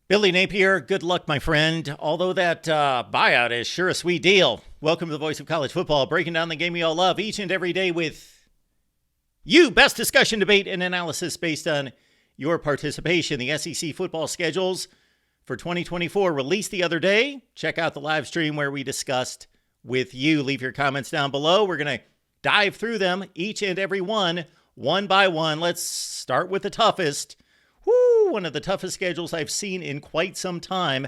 Billy Napier, good luck, my friend. Although that buyout is sure a sweet deal. Welcome to the Voice of College Football, breaking down the game we all love each and every day with you. Best discussion, debate, and analysis based on your participation. The SEC football schedules for 2024 released the other day. Check out the live stream where we discussed with you. Leave your comments down below. We're going to dive through them, each and every one by one. Let's start with the toughest. One of the toughest schedules I've seen in quite some time.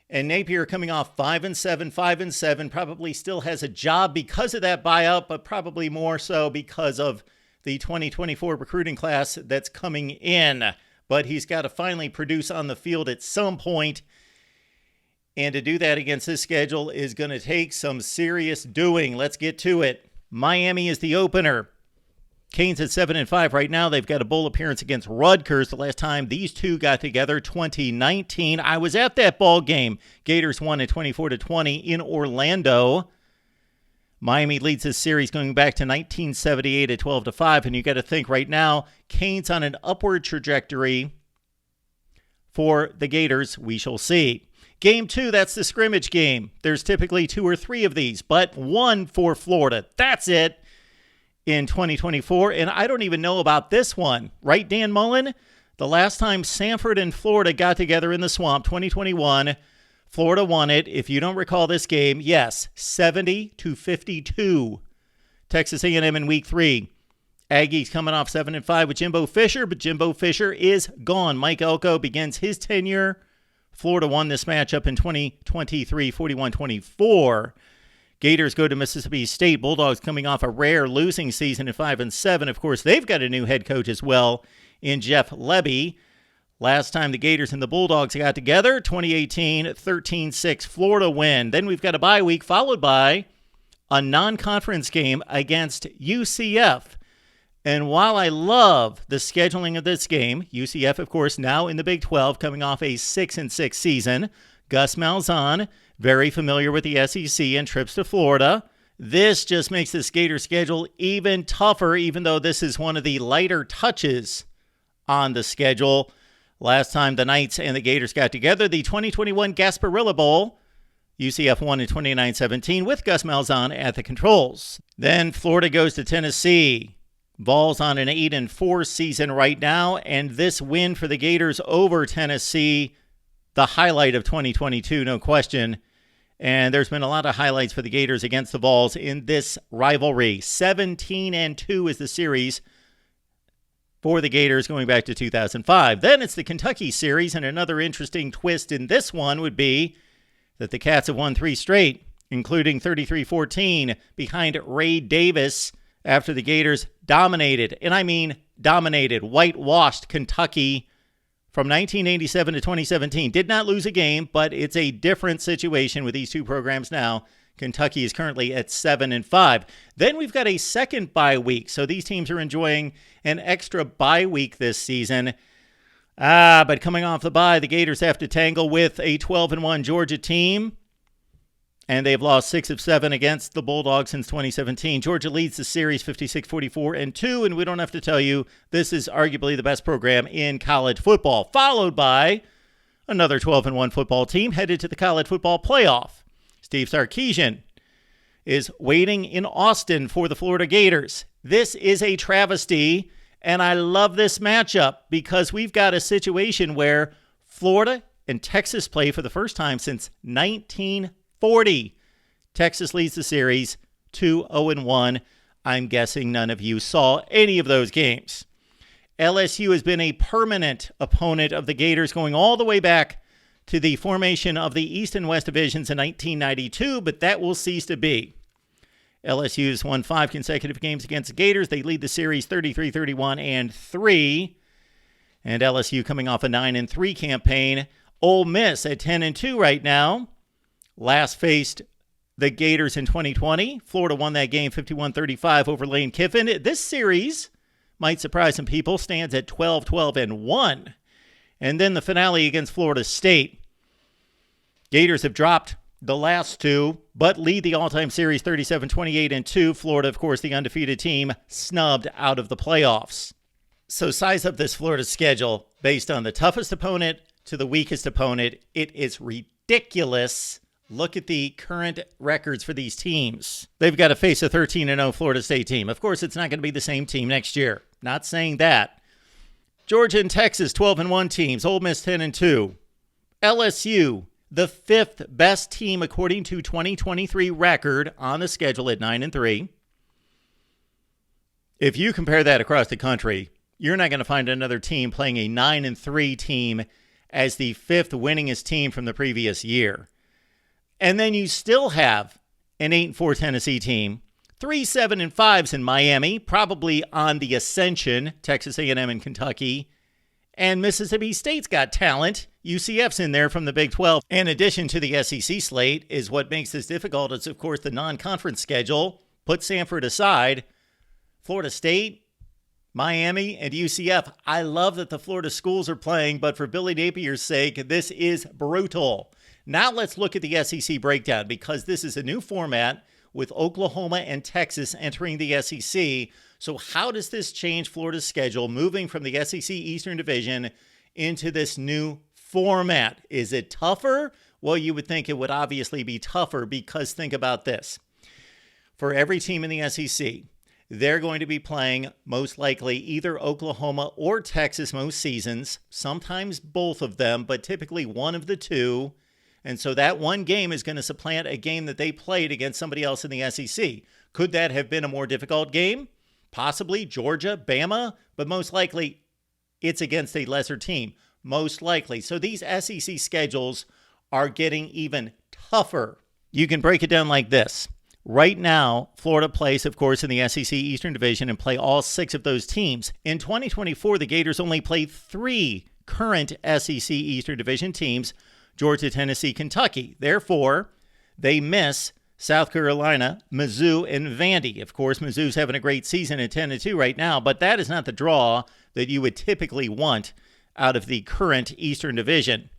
And Napier coming off 5-7, probably still has a job because of that buyout, but probably more so because of the 2024 recruiting class that's coming in. But he's got to finally produce on the field at some point. And to do that against this schedule is going to take some serious doing. Let's get to it. Miami is the opener. Canes at 7-5 right now. They've got a bowl appearance against Rutgers. The last time these two got together, 2019. I was at that ball game. Gators won at 24-20 in Orlando. Miami leads this series going back to 1978 at 12-5. And you got to think right now, Canes on an upward trajectory for the Gators. We shall see. Game 2, that's the scrimmage game. There's typically 2 or 3 of these, but 1 for Florida. That's it. In 2024, and I don't even know about this one. Right, Dan Mullen? The last time Sanford and Florida got together in the Swamp, 2021, Florida won it. If you don't recall this game, yes, 70-52. Texas A&M in Week 3. Aggies coming off 7-5 with Jimbo Fisher, but Jimbo Fisher is gone. Mike Elko begins his tenure. Florida won this matchup in 2023, 41-24. Gators go to Mississippi State. Bulldogs coming off a rare losing season at 5-7. Of course, they've got a new head coach as well in Jeff Lebby. Last time the Gators and the Bulldogs got together, 2018, 13-6 Florida win. Then we've got a bye week followed by a non-conference game against UCF. And while I love the scheduling of this game, UCF, of course, now in the Big 12, coming off a 6-6 season. Gus Malzahn, very familiar with the SEC and trips to Florida. This just makes the Gator schedule even tougher, even though this is one of the lighter touches on the schedule. Last time the Knights and the Gators got together, the 2021 Gasparilla Bowl, UCF won in 29-17 with Gus Malzahn at the controls. Then Florida goes to Tennessee. Vols on an 8-4 season right now, and this win for the Gators over Tennessee, the highlight of 2022, no question. And there's been a lot of highlights for the Gators against the Vols in this rivalry. 17-2 is the series for the Gators going back to 2005. Then it's the Kentucky series, and another interesting twist in this one would be that the Cats have won 3 straight, including 33-14 behind Ray Davis after the Gators dominated, and I mean dominated, whitewashed Kentucky from 1987 to 2017. Did not lose a game, but it's a different situation with these two programs now. Kentucky is currently at 7-5. Then we've got a second bye week, so these teams are enjoying an extra bye week this season. But coming off the bye, the Gators have to tangle with a 12-1 Georgia team, and they've lost 6 of 7 against the Bulldogs since 2017. Georgia leads the series 56-44-2, and we don't have to tell you this is arguably the best program in college football, followed by another 12-1 football team headed to the college football playoff. Steve Sarkisian is waiting in Austin for the Florida Gators. This is a travesty, and I love this matchup because we've got a situation where Florida and Texas play for the first time since 1940. Texas leads the series 2-0-1. I'm guessing none of you saw any of those games. LSU has been a permanent opponent of the Gators going all the way back to the formation of the East and West divisions in 1992, but that will cease to be. LSU has won 5 consecutive games against the Gators. They lead the series 33-31-3. And LSU coming off a 9-3 campaign. Ole Miss at 10-2 right now. Last faced the Gators in 2020. Florida won that game 51-35 over Lane Kiffin. This series, might surprise some people, stands at 12-1. And then the finale against Florida State. Gators have dropped the last 2, but lead the all-time series 37-28-2. Florida, of course, the undefeated team, snubbed out of the playoffs. So size up this Florida schedule based on the toughest opponent to the weakest opponent. It is ridiculous. Look at the current records for these teams. They've got to face a 13-0 Florida State team. Of course, it's not going to be the same team next year. Not saying that. Georgia and Texas, 12-1 teams. Ole Miss, 10-2. LSU, the fifth best team according to 2023 record on the schedule at 9-3. If you compare that across the country, you're not going to find another team playing a 9-3 team as the fifth winningest team from the previous year. And then you still have an 8-4 Tennessee team, 3 7-5s in Miami, probably on the ascension, Texas A&M and Kentucky, and Mississippi State's got talent. UCF's in there from the Big 12. In addition to the SEC slate, is what makes this difficult is, of course, the non-conference schedule. Put Samford aside. Florida State, Miami, and UCF. I love that the Florida schools are playing, but for Billy Napier's sake, this is brutal. Now let's look at the SEC breakdown, because this is a new format with Oklahoma and Texas entering the SEC. So how does this change Florida's schedule moving from the SEC Eastern Division into this new format? Is it tougher? Well, you would think it would obviously be tougher, because think about this. For every team in the SEC, they're going to be playing most likely either Oklahoma or Texas most seasons, sometimes both of them, but typically one of the two. And so that one game is going to supplant a game that they played against somebody else in the SEC. Could that have been a more difficult game? Possibly Georgia, Bama, but most likely it's against a lesser team. Most likely. So these SEC schedules are getting even tougher. You can break it down like this. Right now, Florida plays, of course, in the SEC Eastern Division and play all 6 of those teams. In 2024, the Gators only played 3 current SEC Eastern Division teams, Georgia, Tennessee, Kentucky. Therefore, they miss South Carolina, Mizzou, and Vandy. Of course, Mizzou's having a great season at 10-2 right now, but that is not the draw that you would typically want out of the current Eastern Division.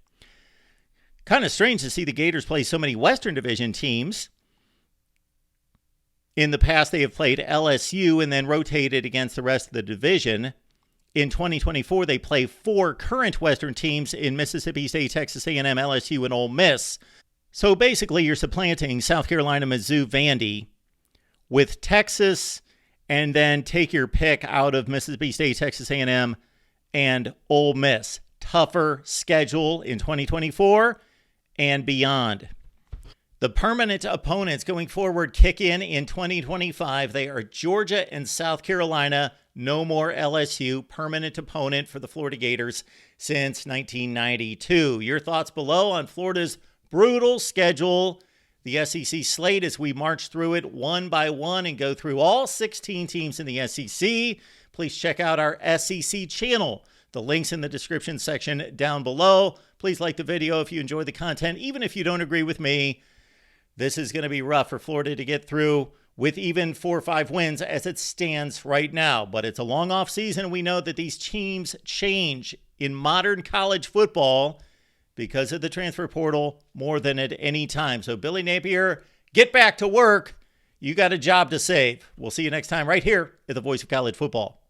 Kind of strange to see the Gators play so many Western Division teams. In the past, they have played LSU and then rotated against the rest of the division. In 2024, they play 4 current Western teams in Mississippi State, Texas A&M, LSU, and Ole Miss. So basically, you're supplanting South Carolina, Mizzou, Vandy with Texas, and then take your pick out of Mississippi State, Texas A&M, and Ole Miss. Tougher schedule in 2024 and beyond. The permanent opponents going forward kick in 2025. They are Georgia and South Carolina. No more LSU. Permanent opponent for the Florida Gators since 1992. Your thoughts below on Florida's brutal schedule, the SEC slate as we march through it one by one and go through all 16 teams in the SEC. Please check out our SEC channel. The link's in the description section down below. Please like the video if you enjoy the content, even if you don't agree with me. This is going to be rough for Florida to get through with even 4 or 5 wins as it stands right now. But it's a long off season. We know that these teams change in modern college football because of the transfer portal more than at any time. So Billy Napier, get back to work. You got a job to save. We'll see you next time right here at the Voice of College Football.